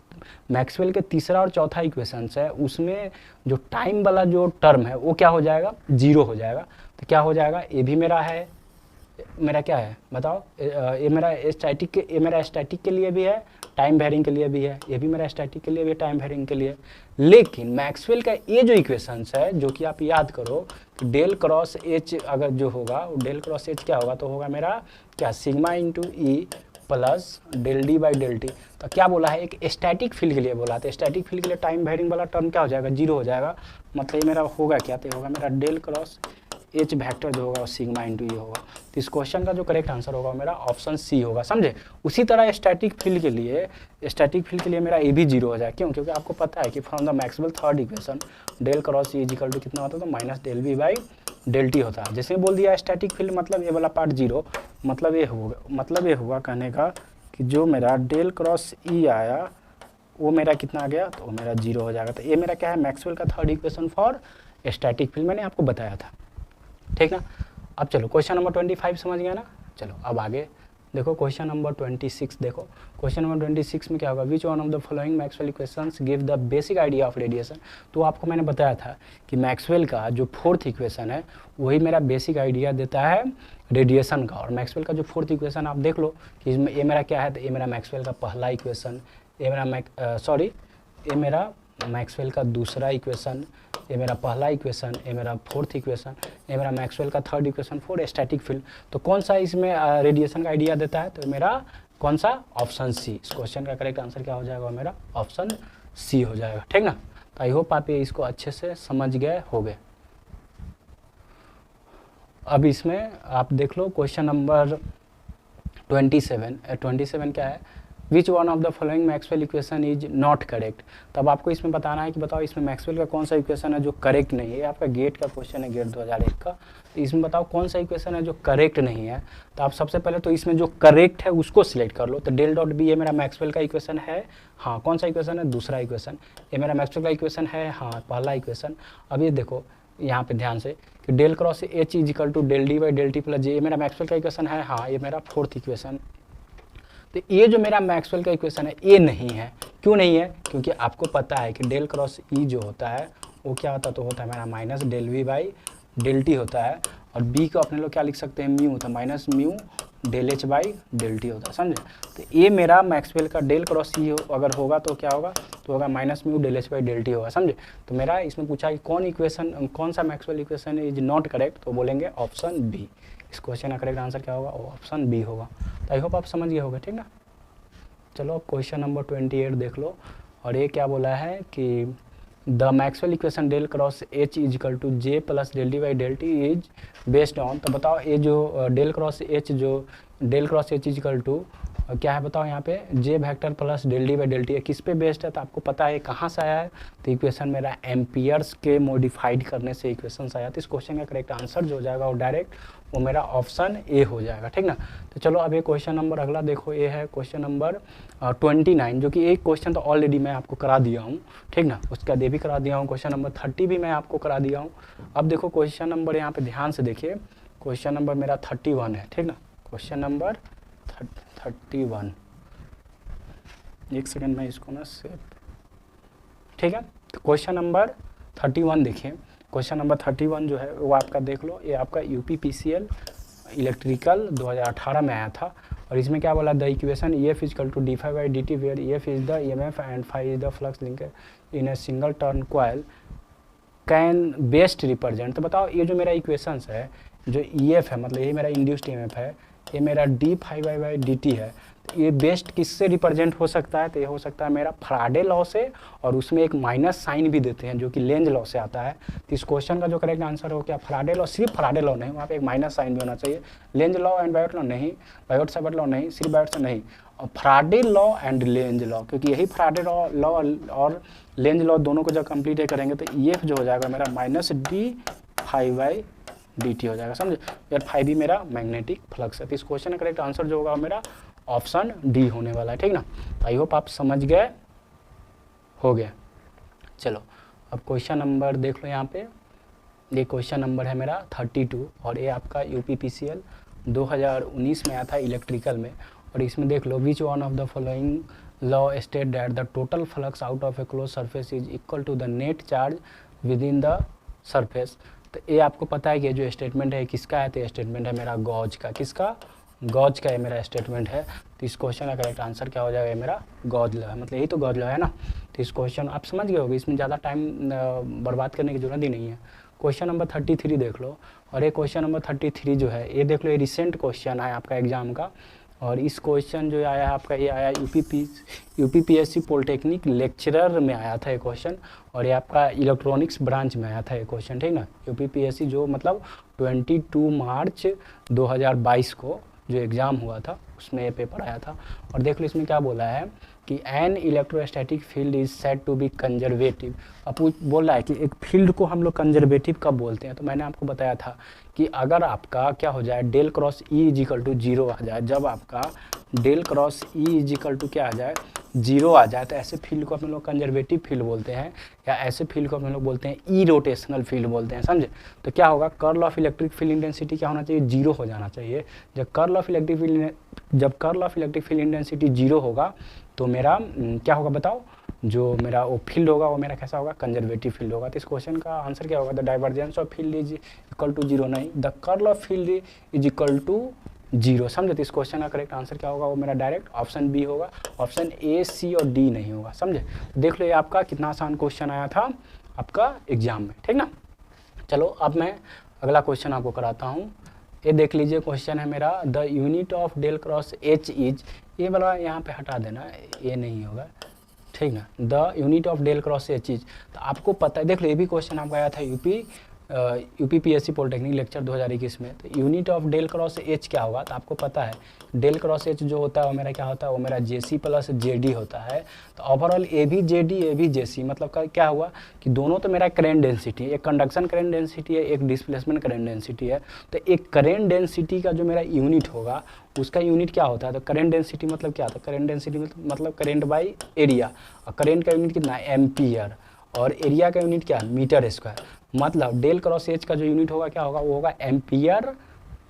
मैक्सवेल के तीसरा और चौथा इक्वेशन है उसमें जो टाइम वाला जो टर्म है वो क्या हो जाएगा, 0 हो जाएगा। तो क्या हो जाएगा, ये भी मेरा है, मेरा क्या है बताओ, ये मेरा स्टैटिक के लिए भी है, टाइम वेरिंग के लिए भी है, ये भी मेरा स्टैटिक के लिए भी है, टाइम वेरिंग के लिए। लेकिन मैक्सवेल का ये जो इक्वेशंस है जो कि आप याद करो कि डेल क्रॉस एच अगर जो होगा डेल क्रॉस एच क्या होगा, तो होगा मेरा क्या, sigma into E plus del D by del T. तो क्या बोला है, एक स्टैटिक फील्ड के लिए बोला, तो स्टैटिक फील्ड के लिए टाइम वेरिंग वाला टर्म क्या हो जाएगा, 0 हो जाएगा। मतलब ये मेरा होगा क्या, तो होगा मेरा डेल क्रॉस एच वेक्टर जो होगा सिग्मा इंटू ये होगा। तो इस क्वेश्चन का जो करेक्ट आंसर होगा मेरा ऑप्शन सी होगा, समझे। उसी तरह स्टैटिक फील्ड के लिए मेरा ए भी 0 हो जाए, क्यों, क्योंकि आपको पता है कि from the Maxwell third equation del cross E equal to कितना होता है, तो minus del V by del T होता है। जैसे बोल दिया स्टैटिक फील्ड मतलब ये वाला पार्ट 0, मतलब ये होगा कहने का कि जो मेरा डेल क्रॉस ई आया वो मेरा कितना आ गया, तो मेरा 0 हो जाएगा। तो ये मेरा क्या है, मैक्सवेल का third equation for static field, मैंने आपको बताया था, ठीक ना। अब चलो क्वेश्चन नंबर 25 समझ गया ना। चलो अब आगे देखो क्वेश्चन नंबर 26। देखो क्वेश्चन नंबर 26 में क्या होगा, विच one of the following Maxwell equations give the basic idea of radiation. तो आपको मैंने बताया था कि मैक्सवेल का जो फोर्थ इक्वेशन है वही मेरा बेसिक आइडिया देता है रेडिएशन का। और मैक्सवेल का जो फोर्थ इक्वेशन आप देख लो कि इसमें ये मेरा क्या है, तो ये मेरा मैक्सवेल का पहला इक्वेशन, ये मेरा मैक्सवेल का दूसरा इक्वेशन, ये मेरा पहला इक्वेशन, ये मेरा फोर्थ इक्वेशन, ये मेरा मैक्सवेल का third equation for static field. तो कौन सा इसमें रेडिएशन का आइडिया देता है, तो मेरा कौन सा, ऑप्शन सी। इस क्वेश्चन का करेक्ट आंसर क्या हो जाएगा, मेरा ऑप्शन सी हो जाएगा, ठीक ना। तो आई होप आप ये इसको अच्छे से समझ गए होगे। अब इसमें आप देख लो क्वेश्चन नंबर 27 क्या है, which one of the following Maxwell equation is not correct. तब आपको इसमें बताना है कि बताओ इसमें मैक्सवेल का कौन सा इक्वेशन है जो करेक्ट नहीं है। ये आपका गेट का क्वेश्चन है, गेट 2001 का। इसमें बताओ कौन सा इक्वेशन है जो करेक्ट नहीं है। तो आप सबसे पहले तो इसमें जो करेक्ट है उसको सिलेक्ट कर लो। तो डेल डॉट बी ये मेरा मैक्सवेल का इक्वेशन है, हाँ कौन सा इक्वेशन है, दूसरा इक्वेशन। ये मेरा मैक्सवेल का इक्वेशन है, हाँ पहला इक्वेशन। अब ये देखो यहाँ पे ध्यान से कि del cross H is equal to del D by del T plus J, ये मेरा मैक्सवेल का इक्वेशन है, हाँ ये मेरा फोर्थ इक्वेशन। तो ये जो मेरा मैक्सवेल का इक्वेशन है ये नहीं है। क्यों नहीं है, क्योंकि आपको पता है कि डेल क्रॉस ई जो होता है वो क्या होता है, तो होता है मेरा minus del V by del T होता है। और बी को अपने लोग क्या लिख सकते हैं, म्यू, तो minus mu del H by del T होता है, समझे। तो ये मेरा मैक्सवेल का डेल क्रॉस ई अगर होगा तो क्या होगा, तो होगा minus mu del H by del T होगा, समझे। तो मेरा इसमें पूछा कि कौन सा Maxwell equation is not correct, तो बोलेंगे ऑप्शन बी। इस क्वेश्चन का करेक्ट आंसर क्या होगा, ऑप्शन बी होगा। तो आई होप आप समझ गए होगे, ठीक ना। चलो अब क्वेश्चन नंबर 28 देख लो। और ये क्या बोला है कि the Maxwell equation del cross H is equal to J plus del D by del T is based on. तो बताओ ये जो del cross H is equal to क्या है, बताओ यहाँ पे J vector plus del D by del T किस पे बेस्ड है। तो आपको पता है कहाँ से आया है, तो इक्वेशन मेरा एम्पियर्स के मॉडिफाइड करने से इक्वेशन आया। तो इस क्वेश्चन का करेक्ट आंसर जो हो जाएगा वो डायरेक्ट वो मेरा ऑप्शन ए हो जाएगा, ठीक ना। तो चलो अब ये क्वेश्चन नंबर अगला देखो, ये है क्वेश्चन नंबर 29, जो कि एक क्वेश्चन तो ऑलरेडी मैं आपको करा दिया हूँ, ठीक ना। उसका दे भी करा दिया हूँ, क्वेश्चन नंबर 30 भी मैं आपको करा दिया हूँ। अब देखो क्वेश्चन नंबर यहाँ पे ध्यान से देखिए, क्वेश्चन नंबर मेरा 31 है, ठीक ना। क्वेश्चन नंबर 31, एक सेकेंड मैं इसको ना सेव, ठीक है। तो क्वेश्चन नंबर 31 देखिए, क्वेश्चन नंबर 31 जो है वो आपका देख लो, ये आपका यूपीपीसीएल इलेक्ट्रिकल 2018 में आया था। और इसमें क्या बोला, the equation E F is equal to D phi by D T where E F is the E M F and phi is the flux linkage in a single turn coil can best represent. तो बताओ ये जो मेरा equations है, जो E F है मतलब ये मेरा इंड्यूस्ड ई एम एफ है, ये मेरा D phi by D T है, तो ये बेस्ट किससे रिप्रेजेंट हो सकता है, तो ये हो सकता है मेरा फैराडे लॉ से। और उसमें एक माइनस साइन भी देते हैं जो कि लेंज लॉ से आता है। तो इस क्वेश्चन का जो करेक्ट आंसर हो क्या, फैराडे लॉ, सिर्फ फैराडे लॉ नहीं, वहाँ पे एक माइनस साइन भी होना चाहिए। Lenz law and Biot law नहीं, बायोट सावर्ट लॉ नहीं, सिर्फ बायोट से नहीं, और Faraday law and Lenz law, क्योंकि यही फैराडे लॉ और लेंज लॉ दोनों को जब कंप्लीट करेंगे तो ई एफ जो हो जाएगा मेरा minus D phi by D T हो जाएगा, समझे। यार फाई भी मेरा मैग्नेटिक फ्लक्स है। तो इस क्वेश्चन का करेक्ट आंसर जो होगा मेरा ऑप्शन डी होने वाला है, ठीक ना। आई होप आप समझ गए हो गया। चलो अब क्वेश्चन नंबर देख लो यहाँ पे, ये क्वेश्चन नंबर है मेरा 32 और ये आपका यूपीपीसीएल 2019 में आया था इलेक्ट्रिकल में। और इसमें देख लो which one of the following law state that the total flux out of a close surface is equal to the net charge with in the surface. तो ये आपको पता है कि जो स्टेटमेंट है किसका है, तो ये स्टेटमेंट है मेरा गॉज का। किसका? गॉज का ये मेरा स्टेटमेंट है। तो इस क्वेश्चन का करेक्ट आंसर क्या हो जाएगा, ये मेरा गॉज लॉ है, मतलब यही तो गॉज लॉ है ना। तो इस क्वेश्चन आप समझ गए होगे, इसमें ज़्यादा टाइम बर्बाद करने की जरूरत ही नहीं है। क्वेश्चन नंबर 33 देख लो, और ये क्वेश्चन नंबर 33 जो है ये देख लो, ये रिसेंट क्वेश्चन है आपका एग्जाम का। और इस क्वेश्चन जो आया है आपका, ये आया यूपीपीएससी पॉलिटेक्निक लेक्चरर में आया था ये क्वेश्चन, और ये आपका इलेक्ट्रॉनिक्स ब्रांच में आया था ये क्वेश्चन, ठीक ना। यूपीपीएससी जो मतलब 22 मार्च 2022 को जो एग्ज़ाम हुआ था उसमें ये पेपर आया था। और देख लो इसमें क्या बोला है कि an electrostatic field is said to be conservative. अब बोल रहा है कि एक फील्ड को हम लोग कंजर्वेटिव कब बोलते हैं, तो मैंने आपको बताया था कि अगर आपका क्या हो जाए del cross E is equal to 0 आ जाए, जब आपका del cross E is equal to क्या आ जाए 0 आ जाए, तो ऐसे फील्ड को अपने लोग कंजर्वेटिव फील्ड बोलते हैं, या ऐसे फील्ड को अपने लोग बोलते हैं ई रोटेशनल फील्ड बोलते हैं, समझे। तो क्या होगा, curl of electric field intensity क्या होना चाहिए, 0 हो जाना चाहिए। जब curl of electric field intensity 0 होगा तो मेरा क्या होगा बताओ, जो मेरा वो फील्ड होगा वो मेरा कैसा होगा, कंजर्वेटिव फील्ड होगा। तो इस क्वेश्चन का आंसर क्या होगा, the divergence of field is equal to 0, नहीं, the curl of field is equal to 0, समझे। तो इस क्वेश्चन का करेक्ट आंसर क्या होगा, वो मेरा डायरेक्ट ऑप्शन बी होगा, ऑप्शन ए, सी और डी नहीं होगा, समझे। देख लो ये आपका कितना आसान क्वेश्चन आया था आपका एग्जाम में, ठीक ना। चलो अब मैं अगला क्वेश्चन आपको कराता हूँ। ये देख लीजिए क्वेश्चन है मेरा, the unit of del cross H is, ये वाला यहाँ पे हटा देना, ये नहीं होगा, ठीक ना। The unit of del cross H is, तो आपको पता है, देख लो ये भी क्वेश्चन आपका आया था यूपीपीएससी पॉलिटेक्निक लेक्चर 2021 में। तो unit of del cross H क्या होगा, तो आपको पता है डेल क्रॉस एच जो होता है वो मेरा क्या होता है, वो मेरा जेसी प्लस जेडी होता है। तो ओवरऑल ए भी जेडी ए भी जेसी, मतलब क्या हुआ कि दोनों तो मेरा करेंट डेंसिटी, एक कंडक्शन करेंट डेंसिटी है, एक डिस्प्लेसमेंट करेंट डेंसिटी है। तो एक करेंट डेंसिटी का जो मेरा यूनिट होगा उसका यूनिट क्या होता है, तो करेंट डेंसिटी मतलब क्या होता है, करेंट डेंसिटी मतलब करेंट बाई एरिया, और करेंट का यूनिट कितना है, एम्पियर, और एरिया का यूनिट क्या है, मीटर स्क्वायर। मतलब डेल क्रॉस एच का जो यूनिट होगा क्या होगा, वो होगा एम्पियर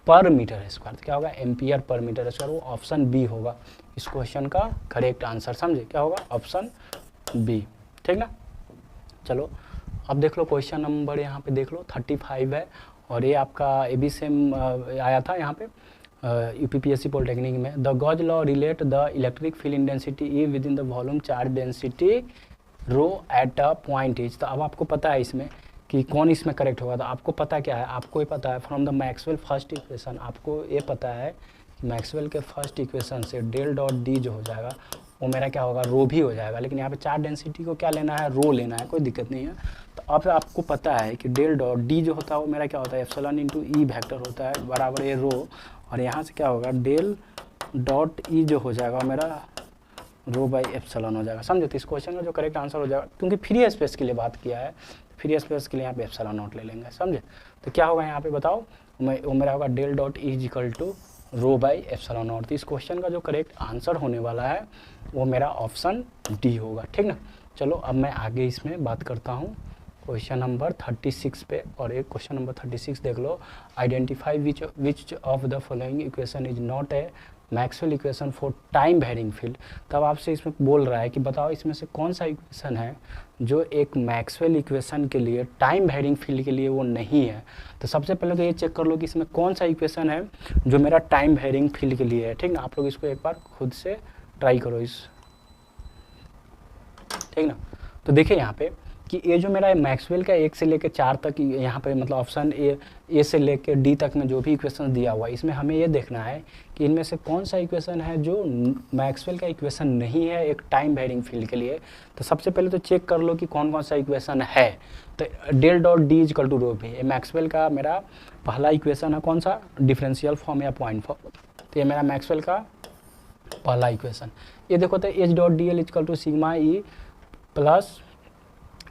पर मीटर स्क्वायर। तो क्या होगा, एम्पियर पर मीटर स्क्वायर, वो ऑप्शन बी होगा इस क्वेश्चन का करेक्ट आंसर, समझे। क्या होगा, ऑप्शन बी, ठीक ना। चलो अब देख लो क्वेश्चन नंबर यहाँ पे देख लो 35 है, और ये आपका ए बी सेम आया था यहाँ पे यूपीपीएससी पॉलिटेक्निक में। The gauge law relate the electric field intensity E with in the volume charge density rho at a point is. तो अब आपको पता है इसमें कि कौन इसमें करेक्ट होगा, तो आपको पता क्या है, आपको ये पता है from the Maxwell first equation, आपको ये पता है कि मैक्सवेल के फर्स्ट इक्वेशन से डेल डॉट डी जो हो जाएगा वो मेरा क्या होगा, रो भी हो जाएगा। लेकिन यहाँ पे चार्ज डेंसिटी को क्या लेना है, रो लेना है, कोई दिक्कत नहीं है। तो अब आपको पता है कि डेल डॉट डी जो होता है वो मेरा क्या होता है, एप्सिलॉन इंटू ई वेक्टर होता है बराबर ये रो, और यहाँ से क्या होगा डेल डॉट ई जो हो जाएगा मेरा रो बाई एप्सिलॉन हो जाएगा, समझे। तो इस क्वेश्चन का जो करेक्ट आंसर हो जाएगा, क्योंकि फ्री स्पेस के लिए बात किया है, फ्री स्पेस के लिए यहाँ पे एप्सिलॉन नॉट ले लेंगे, समझे। तो क्या होगा यहाँ पे बताओ, वो मेरा होगा del dot E is equal to rho by epsilon nought. तो इस क्वेश्चन का जो करेक्ट आंसर होने वाला है वो मेरा ऑप्शन डी होगा, ठीक ना। चलो अब मैं आगे इसमें बात करता हूँ क्वेश्चन नंबर 36 पे, और एक क्वेश्चन नंबर 36 देख लो, identify which of the following equation is not a Maxwell equation for time varying field. तब आपसे इसमें बोल रहा है कि बताओ इसमें से कौन सा इक्वेशन है जो एक मैक्सवेल इक्वेशन के लिए टाइम वेरिंग फील्ड के लिए वो नहीं है। तो सबसे पहले तो ये चेक कर लो कि इसमें कौन सा इक्वेशन है जो मेरा टाइम वेरिंग फील्ड के लिए है, ठीक ना। आप लोग इसको एक बार खुद से ट्राई करो इस, ठीक ना। तो देखिए यहाँ पे कि ये जो मेरा मैक्सवेल का 1 से लेकर 4 तक यहाँ पे मतलब ऑप्शन ए से लेकर डी तक में जो भी इक्वेशन दिया हुआ है, इसमें हमें ये देखना है कि इनमें से कौन सा इक्वेशन है जो मैक्सवेल का इक्वेशन नहीं है एक टाइम वेरिंग फील्ड के लिए। तो सबसे पहले तो चेक कर लो कि कौन कौन सा इक्वेशन है। तो del dot D is equal to rho भी, ये मैक्सवेल का मेरा पहला इक्वेशन है, कौन सा, डिफरेंशियल फॉर्म या पॉइंट फॉर्म। तो ये मेरा मैक्सवेल का पहला इक्वेशन। ये देखो तो H dot D L is equal to sigma E plus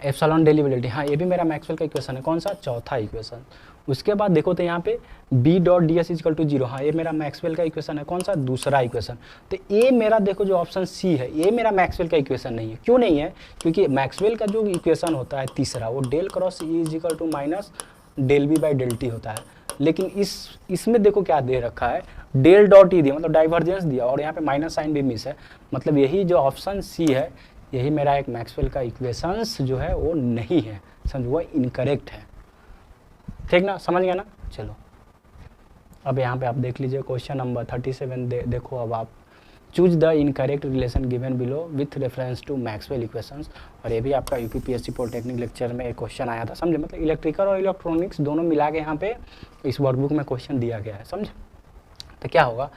epsilon derivative, हाँ ये भी मेरा मैक्सवेल का इक्वेशन है, कौन सा, चौथा इक्वेशन। उसके बाद देखो तो यहाँ पे B dot D S is equal to zero, हाँ ये मेरा मैक्सवेल का इक्वेशन है, कौन सा, दूसरा इक्वेशन। तो ये मेरा देखो जो ऑप्शन सी है, ये मेरा मैक्सवेल का इक्वेशन नहीं है। क्यों नहीं है, क्योंकि मैक्सवेल का जो इक्वेशन होता है तीसरा, वो del cross E is equal to minus del B by del T होता है। लेकिन इसमें देखो क्या दे रखा है, डेल डॉट ई दिया, मतलब डाइवर्जेंस दिया, और यहाँ पे माइनस साइन भी मिस है। मतलब यही जो ऑप्शन सी है, यही मेरा एक मैक्सवेल का इक्वेशंस जो है वो नहीं है, समझो वो इनकरेक्ट है। ठीक ना, समझ गया ना। चलो अब यहाँ पे आप देख लीजिए क्वेश्चन नंबर 37 देखो अब आप, choose the incorrect relation given below with reference to Maxwell equations. और ये भी आपका यूपीपीएससी पॉलिटेक्निक लेक्चर में एक क्वेश्चन आया था, समझे, मतलब इलेक्ट्रिकल और इलेक्ट्रॉनिक्स दोनों मिला के यहाँ पे इस वर्कबुक में क्वेश्चन दिया गया है, समझे। तो क्या होगा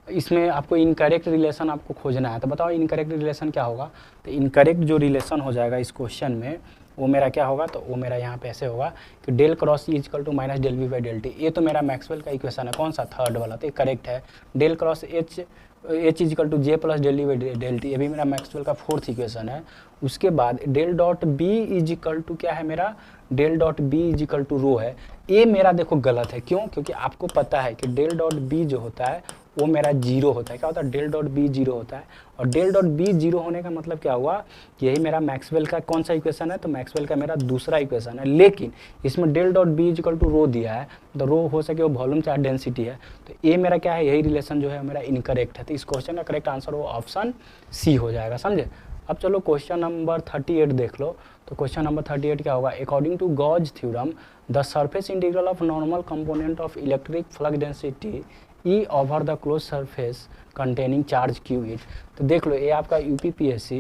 इसमें, आपको इनकरेक्ट रिलेशन आपको खोजना है, तो बताओ इनकरेक्ट रिलेशन क्या होगा। तो इनकरेक्ट जो रिलेशन हो जाएगा इस क्वेश्चन में, वो मेरा क्या होगा, तो वो मेरा यहाँ पे ऐसे होगा कि del cross E is equal to minus del B by del T. ये तो मेरा मैक्सवेल का इक्वेशन है, कौन सा, थर्ड वाला, तो ये करेक्ट है। Del cross H is equal to J plus del D by del T, ये भी मेरा मैक्सवेल का फोर्थ इक्वेशन है। उसके बाद del dot B is equal to क्या है मेरा, del dot B is equal to rho है। ये मेरा देखो गलत है, क्यों, क्योंकि आपको पता है कि डेल डॉट बी जो होता है वो मेरा जीरो होता है। क्या होता है, डेल डॉट बी जीरो होता है। और डेल डॉट बी जीरो होने का मतलब क्या हुआ, यही मेरा मैक्सवेल का कौन सा इक्वेशन है, तो मैक्सवेल का मेरा दूसरा इक्वेशन है। लेकिन इसमें del dot B equal to rho दिया है, तो रो हो सके वो वॉल्यूम चार्ज डेंसिटी है। तो ये मेरा क्या है, यही रिलेशन जो है मेरा इनकरेक्ट है। तो इस क्वेश्चन का करेक्ट आंसर वो ऑप्शन सी हो जाएगा, समझे। अब चलो क्वेश्चन नंबर 38 देख लो। तो क्वेश्चन नंबर 38 क्या होगा, according to Gauss theorem the surface integral of normal component of electric flux density E over the close surface containing charge Q it. तो देख लो ये आपका यूपीपीएससी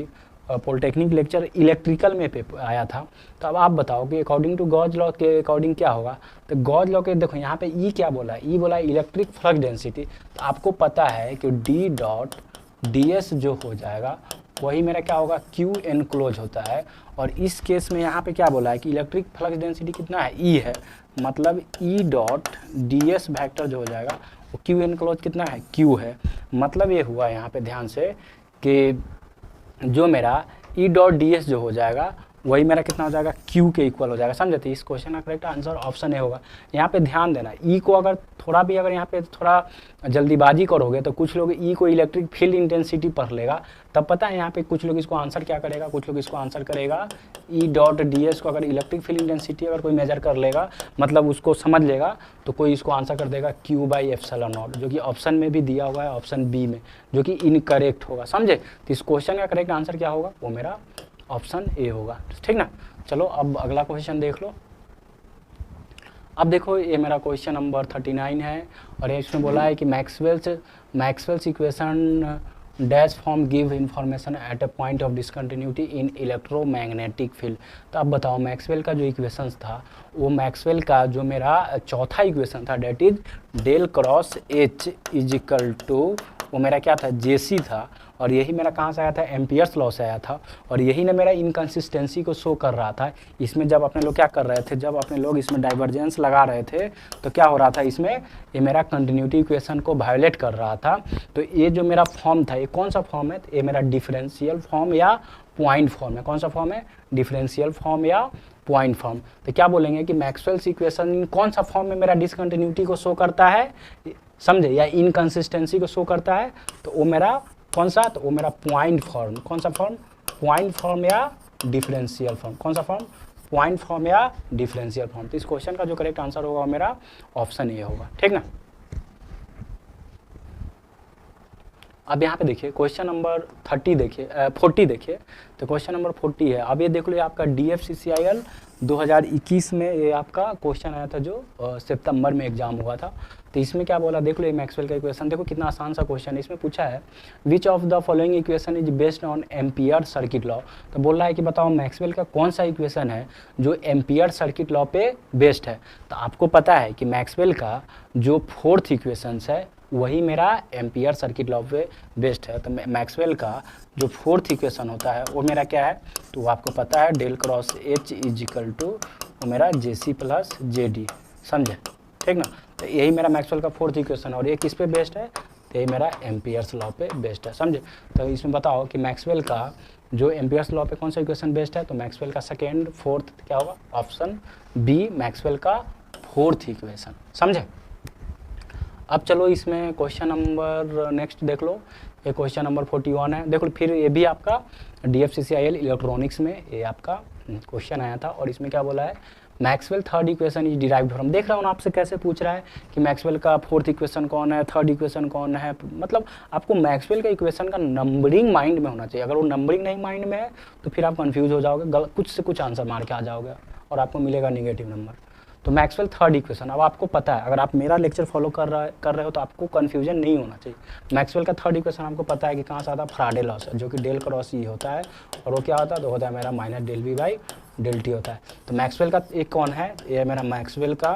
पॉलिटेक्निक लेक्चर इलेक्ट्रिकल में आया था। तो अब आप बताओ कि अकॉर्डिंग टू गॉज लॉ के अकॉर्डिंग क्या होगा। तो गॉज लॉ के देखो यहाँ पे ई क्या बोला है, ई बोला है इलेक्ट्रिक फ्लक्स डेंसिटी। तो आपको पता है कि डी डॉट डी एस जो हो जाएगा वही मेरा क्या होगा, क्यू एन क्लोज होता है। और इस केस में यहाँ पे क्या बोला है कि इलेक्ट्रिक फ्लक्स डेंसिटी कितना है, ई है, मतलब ई डॉट डी एस वैक्टर जो हो जाएगा वो क्यू एन क्लोज कितना है, क्यू है। मतलब ये हुआ यहाँ पे ध्यान से कि जो मेरा ई डॉट डी एस जो हो जाएगा वही मेरा कितना हो जाएगा, क्यू के इक्वल हो जाएगा, समझे। इस क्वेश्चन का करेक्ट आंसर ऑप्शन ए होगा। यहाँ पे ध्यान देना, ई को अगर थोड़ा भी अगर यहाँ पे थोड़ा जल्दीबाजी करोगे तो कुछ लोग ई को इलेक्ट्रिक फील्ड इंटेंसिटी पढ़ लेगा, तब पता है यहाँ पे कुछ लोग इसको आंसर क्या करेगा, कुछ लोग इसको आंसर करेगा ई डॉट डी एस को अगर इलेक्ट्रिक फील्ड इंटेंसिटी अगर कोई मेजर कर लेगा, मतलब उसको समझ लेगा, तो कोई इसको आंसर कर देगा क्यू बाई एप्सिलॉन नॉट, जो कि ऑप्शन में भी दिया हुआ है, ऑप्शन बी में, जो कि इनकरेक्ट होगा, समझे। तो इस क्वेश्चन का करेक्ट आंसर क्या होगा, वो मेरा ऑप्शन ए होगा, ठीक ना। चलो अब अगला क्वेश्चन देख लो। अब देखो ये मेरा क्वेश्चन नंबर 39 है और इसमें बोला है कि Maxwell's equation dash form give information at a point of discontinuity in electromagnetic field. तो अब बताओ मैक्सवेल का जो इक्वेशंस था, वो मैक्सवेल का जो मेरा चौथा इक्वेशन था, that is del cross H is equal to, वो मेरा क्या था, जेसी था। और यही मेरा कहाँ से आया था, एम्पियर्स लॉ से आया था। और यही ना मेरा इनकन्सिस्टेंसी को शो कर रहा था। इसमें जब अपने लोग क्या कर रहे थे, जब अपने लोग इसमें डाइवर्जेंस लगा रहे थे तो क्या हो रहा था, इसमें ये मेरा कंटिन्यूटी इक्वेशन को वायोलेट कर रहा था। तो ये जो मेरा फॉर्म था, ये कौन सा फॉर्म है, ये मेरा डिफरेंशियल फॉर्म या पॉइंट फॉर्म है। कौन सा फॉर्म है, डिफरेंशियल फॉर्म या पॉइंट फॉर्म। तो क्या बोलेंगे कि मैक्सवेल्स इक्वेशन कौन सा फॉर्म में मेरा डिसकंटिन्यूटी को शो करता है, समझे, या इनकन्सिस्टेंसी को शो करता है। तो वो मेरा कौन सा, तो वो मेरा पॉइंट फॉर्म। कौन सा फॉर्म, पॉइंट फॉर्म या डिफरेंशियल फॉर्म। कौन सा फॉर्म, पॉइंट फॉर्म या डिफरेंशियल फॉर्म। तो इस क्वेश्चन का जो करेक्ट आंसर होगा मेरा ऑप्शन ए होगा, ठीक ना। अब यहाँ पे देखिए क्वेश्चन नंबर 40 देखिए। तो क्वेश्चन नंबर 40 है। अब ये देख लो, ये आपका DFCCIL 2021 में ये आपका क्वेश्चन आया था, जो सितंबर में एग्जाम हुआ था। तो इसमें क्या बोला, देख लो ये मैक्सवेल का इक्वेशन, देखो कितना आसान सा क्वेश्चन है। इसमें पूछा है विच of the following equation is based on ampere circuit law. तो बोल रहा है कि बताओ मैक्सवेल का कौन सा इक्वेशन है जो एम्पियर सर्किट लॉ पे बेस्ड है। तो आपको पता है कि मैक्सवेल का जो फोर्थ इक्वेशन है वही मेरा एम्पियर सर्किट लॉ पे बेस्ड है। तो मैक्सवेल का जो फोर्थ इक्वेशन होता है वो मेरा क्या है, तो वो आपको पता है del cross H is equal to वो मेरा JC प्लस JD, समझे, ठीक ना। तो यही मेरा मैक्सवेल का फोर्थ इक्वेशन है और ये किस पे बेस्ड है, तो ये मेरा एम्पियर्स लॉ पे बेस्ड है, समझे। तो इसमें बताओ कि मैक्सवेल का जो एम्पियर्स लॉ पे कौन सा इक्वेशन बेस्ड है, तो मैक्सवेल का सेकेंड फोर्थ क्या होगा, ऑप्शन बी मैक्सवेल का फोर्थ इक्वेशन। समझे। अब चलो इसमें क्वेश्चन नंबर नेक्स्ट देख लो, ये क्वेश्चन नंबर 41 है। देखो फिर ये भी आपका DFCCIL इलेक्ट्रॉनिक्स में ये आपका क्वेश्चन आया था, और इसमें क्या बोला है, Maxwell third equation is derived from. देख रहा हूँ आपसे कैसे पूछ रहा है कि मैक्सवेल का फोर्थ इक्वेशन कौन है, थर्ड इक्वेशन कौन है, मतलब आपको मैक्सवेल का इक्वेशन का नंबरिंग माइंड में होना चाहिए। अगर वो नंबरिंग नहीं माइंड में है तो फिर आप कंफ्यूज हो जाओगे, कुछ से कुछ आंसर मार के आ जाओगे और आपको मिलेगा नेगेटिव नंबर। तो मैक्सवेल थर्ड इक्वेशन, अब आपको पता है, अगर आप मेरा लेक्चर फॉलो कर रहे हो तो आपको कन्फ्यूजन नहीं होना चाहिए। मैक्सवेल का थर्ड इक्वेशन आपको पता है कि कहाँ से आता है, फैराडे लॉ से, जो कि डेल क्रॉस ई होता है, और वो क्या होता है, तो होता है मेरा minus del V by del T होता है। तो मैक्सवेल का एक कौन है, ये मेरा मैक्सवेल का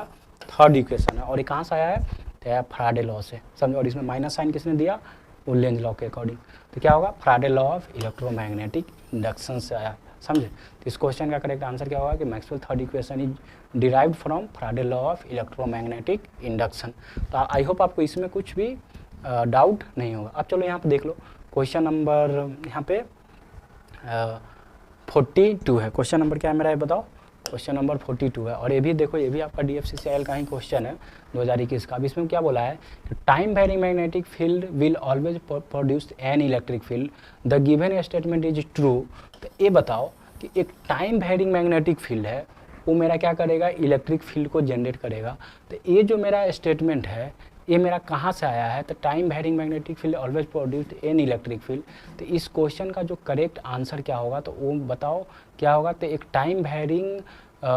थर्ड इक्वेशन है, और ये कहाँ से आया है, तो फैराडे लॉ से, समझो। और इसमें माइनस साइन किसने दिया, वो लेंज लॉ के अकॉर्डिंग। तो क्या होगा, Faraday law of electromagnetic induction से आया, समझे। तो इस क्वेश्चन का करेक्ट आंसर क्या होगा कि Maxwell third equation is derived from Faraday law of electromagnetic induction. तो आई होप आपको इसमें कुछ भी डाउट नहीं होगा। अब चलो यहाँ पे देख लो, क्वेश्चन नंबर यहाँ पे 42 है। क्वेश्चन नंबर क्या है मेरा, ये बताओ। क्वेश्चन नंबर 42 है, और ये भी देखो, ये भी आपका DFCCIL का ही क्वेश्चन है 2021 का। अब इसमें क्या बोला है कि time varying magnetic field will always produce an electric field, the given statement is true. तो ये बताओ कि एक टाइम वेरिंग मैग्नेटिक फील्ड है, वो मेरा क्या करेगा, इलेक्ट्रिक फील्ड को जनरेट करेगा। तो ये जो मेरा स्टेटमेंट है ये मेरा कहाँ से आया है, तो time varying magnetic field always produced an electric field. तो इस क्वेश्चन का जो करेक्ट आंसर क्या होगा, तो वो बताओ क्या होगा। तो एक time varying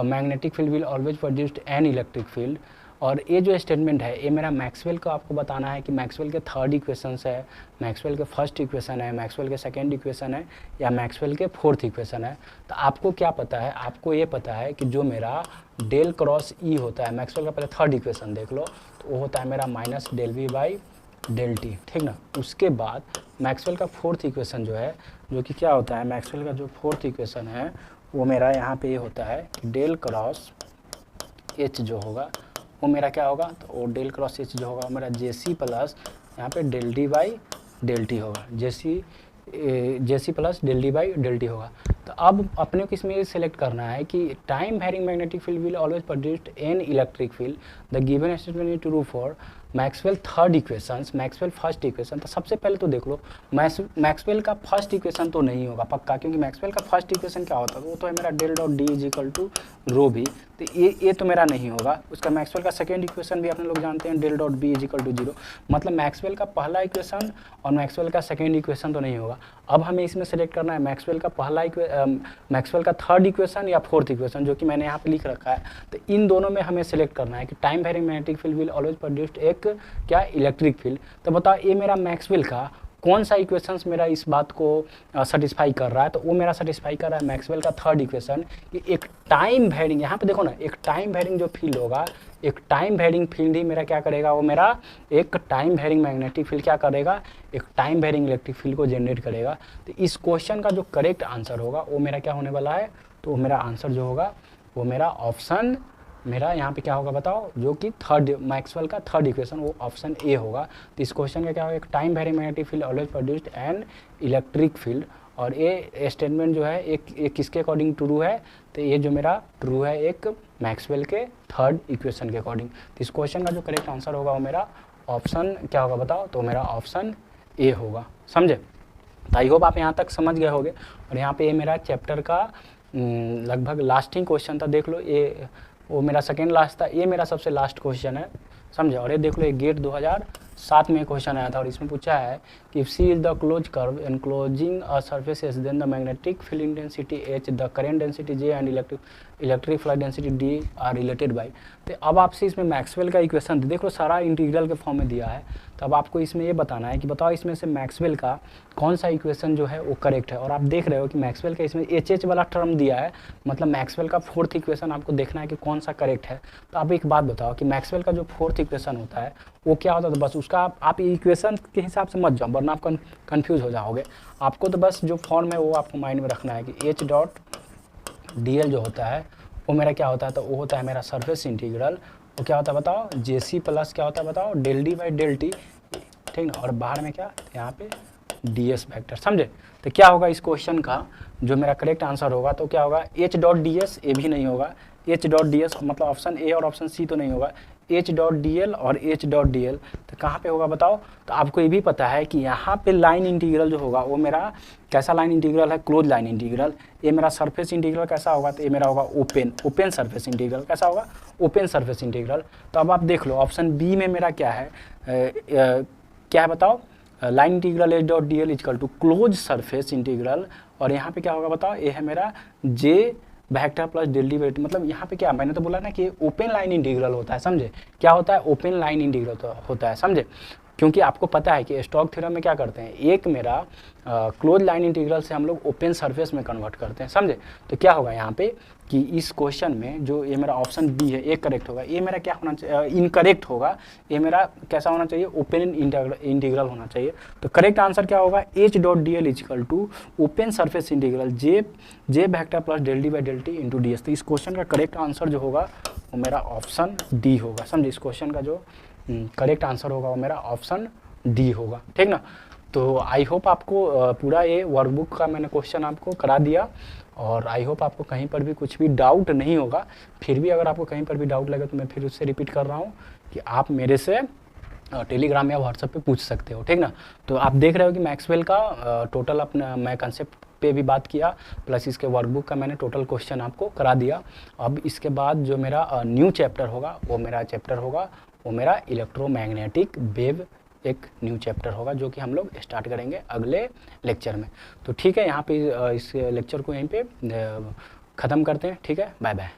magnetic field will always produced an electric field, और ये जो स्टेटमेंट है ये मेरा मैक्सवेल का आपको बताना है कि मैक्सवेल के थर्ड इक्वेशन है, मैक्सवेल के फर्स्ट इक्वेशन है, मैक्सवेल के सेकंड इक्वेशन है, या मैक्सवेल के फोर्थ इक्वेशन है। तो आपको क्या पता है, आपको ये पता है कि जो मेरा डेल क्रॉस ई होता है, मैक्सवेल का पहले थर्ड इक्वेशन देख लो, तो वो होता है मेरा minus del V by del T, ठीक ना। उसके बाद मैक्सवेल का फोर्थ इक्वेशन जो है, जो कि क्या होता है, मैक्सवेल का जो फोर्थ इक्वेशन है वो मेरा यहाँ पे ये होता है कि डेल क्रॉस एच जो होगा वो मेरा क्या होगा, तो वो डेल क्रॉस एच जो होगा मेरा JC प्लस यहाँ पे del D by del T होगा, JC plus del D by del T होगा। तो अब अपने को इसमें सेलेक्ट करना है कि time varying magnetic field will always produced an electric field, the given statement is true for Maxwell third equation, Maxwell first equation. तो सबसे पहले तो देख लो, मैक्सवेल का फर्स्ट इक्वेशन तो नहीं होगा पक्का, क्योंकि मैक्सवेल का फर्स्ट इक्वेशन क्या होता है, वो तो है मेरा del dot D is equal to rho भी। तो ये तो मेरा नहीं होगा। उसका मैक्सवेल का सेकेंड इक्वेशन भी अपने लोग जानते हैं, del dot B is equal to zero. मतलब मैक्सवेल का पहला इक्वेशन और मैक्सवेल का सेकेंड इक्वेशन तो नहीं होगा। अब हमें इसमें सेलेक्ट करना है मैक्सवेल का मैक्सवेल का थर्ड इक्वेशन या फोर्थ इक्वेशन, जो कि मैंने यहाँ पे लिख रखा है। तो इन दोनों में हमें सेलेक्ट करना है कि time varying magnetic field will always produced एक क्या इलेक्ट्रिक फील्ड। तो बताओ ये मेरा मैक्सवेल का कौन सा इक्वेशंस मेरा इस बात को सेटिस्फाई कर रहा है, तो वो मेरा सेटिस्फाई कर रहा है मैक्सवेल का थर्ड इक्वेशन कि एक टाइम वेरिंग, यहाँ पे देखो ना, एक टाइम वेरिंग जो फील्ड होगा, एक टाइम वेरिंग फील्ड ही मेरा क्या करेगा, वो मेरा एक टाइम वेरिंग मैग्नेटिक फील्ड क्या करेगा, एक टाइम वेरिंग इलेक्ट्रिक फील्ड को जनरेट करेगा। तो इस क्वेश्चन का जो करेक्ट आंसर होगा वो मेरा क्या होने वाला है, तो मेरा आंसर जो होगा वो मेरा ऑप्शन, मेरा यहाँ पे क्या होगा बताओ, जो कि थर्ड मैक्सवेल का थर्ड इक्वेशन वो ऑप्शन ए होगा। तो इस क्वेश्चन का क्या होगा, एक time varying magnetic field always produced an electric field, और ये स्टेटमेंट जो है एक किसके अकॉर्डिंग ट्रू है, तो ये जो मेरा ट्रू है एक मैक्सवेल के थर्ड इक्वेशन के अकॉर्डिंग। तो इस क्वेश्चन का जो करेक्ट आंसर होगा वो मेरा ऑप्शन क्या होगा बताओ, तो मेरा ऑप्शन ए होगा, समझे। तो आई होप आप यहाँ तक समझ गए होंगे। और यहाँ पे ये मेरा चैप्टर का लगभग लास्टिंग क्वेश्चन था, देख लो ये वो मेरा सेकेंड लास्ट था, ये मेरा सबसे लास्ट क्वेश्चन है, समझे। और ये देख लो, ये गेट 2007 में क्वेश्चन आया था, और इसमें पूछा है कि if C is the close curve enclosing a surface S, then the magnetic field intensity H, the current density J and electric flux density D are related by. तो अब आपसे इसमें मैक्सवेल का इक्वेशन देख लो, सारा इंटीग्रल के form में दिया है। तो अब आपको इसमें ये बताना है कि बताओ इसमें से मैक्सवेल का कौन सा इक्वेशन जो है वो करेक्ट है। और आप देख रहे हो कि मैक्सवेल का इसमें HH वाला टर्म दिया है, मतलब मैक्सवेल का फोर्थ इक्वेशन आपको देखना है कि कौन सा करेक्ट है। तो आप एक बात बताओ कि मैक्सवेल का जो फोर्थ इक्वेशन होता है वो क्या होता है, तो बस उसका आप इक्वेशन के हिसाब से मत जाओ, वरना आप कन्फ्यूज हो जाओगे। आपको तो बस जो फॉर्म है वो आपको माइंड में रखना है कि H डॉट DL जो होता है वो मेरा क्या होता है, तो वो होता है मेरा सरफेस इंटीग्रल। वो क्या होता है बताओ, JC प्लस क्या होता है बताओ, del D by del T, ठीक ना। और बाहर में क्या, यहाँ पे ds वेक्टर, समझे। तो क्या होगा इस क्वेश्चन का जो मेरा करेक्ट आंसर होगा, तो क्या होगा h डॉट ds, ए भी नहीं होगा, h डॉट ds मतलब ऑप्शन ए और ऑप्शन सी तो नहीं होगा, h डॉट dl और h डॉट dl, तो कहाँ पे होगा बताओ। तो आपको ये भी पता है कि यहाँ पे लाइन इंटीग्रल जो होगा वो मेरा कैसा लाइन इंटीग्रल है, क्लोज लाइन इंटीग्रल। ये मेरा सरफेस इंटीग्रल कैसा होगा, तो ये मेरा होगा ओपन सरफेस इंटीग्रल, कैसा होगा, ओपन सरफेस इंटीग्रल। तो अब आप देख लो ऑप्शन बी में मेरा क्या है, क्या है बताओ, line integral H dot D L is equal to close surface integral, और यहाँ पे क्या होगा बताओ, ये है मेरा J vector plus del D vector, मतलब यहाँ पे क्या, मैंने तो बोला ना कि ओपन लाइन इंटीग्रल होता है, समझे। क्या होता है, ओपन लाइन इंटीग्रल होता है, समझे। क्योंकि आपको पता है कि स्टोक्स थ्योरम में क्या करते हैं, एक मेरा क्लोज लाइन इंटीग्रल से हम लोग ओपन सरफेस में कन्वर्ट करते हैं, समझे। तो क्या होगा यहाँ पे कि इस क्वेश्चन में जो ये मेरा ऑप्शन बी है एक करेक्ट होगा, ये मेरा क्या होना चाहिए, इनकरेक्ट होगा, ये मेरा कैसा होना चाहिए, ओपन इंटीग्रल होना चाहिए। तो करेक्ट आंसर क्या होगा, H dot D L is equal to open surface integral J vector plus del D by del T into D S. तो इस क्वेश्चन का करेक्ट आंसर जो होगा वो मेरा ऑप्शन डी होगा, समझे। इस क्वेश्चन का जो करेक्ट आंसर होगा वो मेरा ऑप्शन डी होगा, ठीक ना। तो आई होप आपको पूरा ये वर्कबुक का मैंने क्वेश्चन आपको करा दिया, और आई होप आपको कहीं पर भी कुछ भी डाउट नहीं होगा। फिर भी अगर आपको कहीं पर भी डाउट लगे तो मैं फिर उससे रिपीट कर रहा हूँ कि आप मेरे से टेलीग्राम या व्हाट्सएप पे पूछ सकते हो, ठीक ना। तो आप देख रहे हो कि मैक्सवेल का टोटल अपना मैं कंसेप्ट पे भी बात किया, प्लस इसके वर्कबुक का मैंने टोटल क्वेश्चन आपको करा दिया। अब इसके बाद जो मेरा न्यू चैप्टर होगा वो मेरा चैप्टर होगा वो मेरा इलेक्ट्रोमैग्नेटिक वेव, एक न्यू चैप्टर होगा जो कि हम लोग स्टार्ट करेंगे अगले लेक्चर में। तो ठीक है, यहाँ पे इस लेक्चर को यहीं पे ख़त्म करते हैं, ठीक है, बाय बाय।